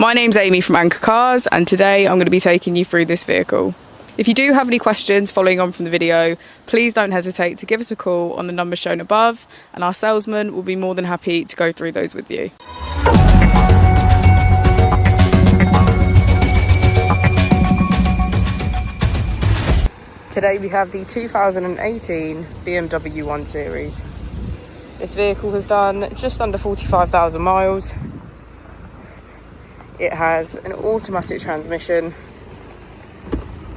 My name's Amy from Anchor Cars, and today I'm going to be taking you through this vehicle. If you do have any questions following on from the video, please don't hesitate to give us a call on the number shown above, and our salesman will be more than happy to go through those with you. Today we have the 2018 BMW 1 Series. This vehicle has done just under 45,000 miles. It has an automatic transmission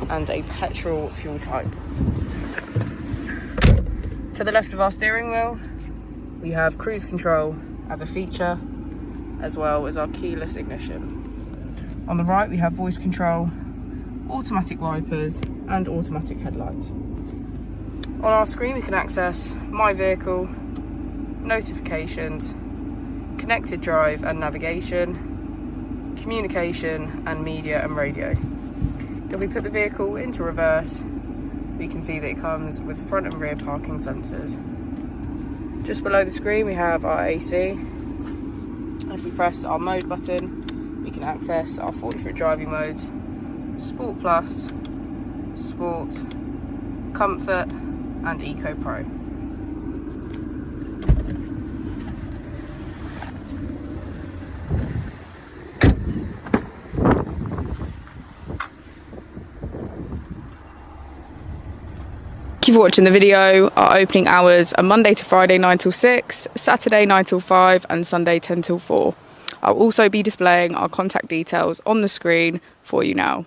and a petrol fuel type. To the left of our steering wheel, we have cruise control as a feature, as well as our keyless ignition. On the right, we have voice control, automatic wipers, and automatic headlights. On our screen, we can access My Vehicle, notifications, connected drive and navigation, communication, and media and radio. If we put the vehicle into reverse, we can see that it comes with front and rear parking sensors. Just below the screen we have our AC. If we press our mode button, we can access our 40-foot driving modes, Sport Plus, Sport, Comfort, and Eco Pro. Thank you for watching the video. Our opening hours are Monday to Friday 9 till 6, Saturday 9 till 5, and Sunday 10 till 4. I'll also be displaying our contact details on the screen for you now.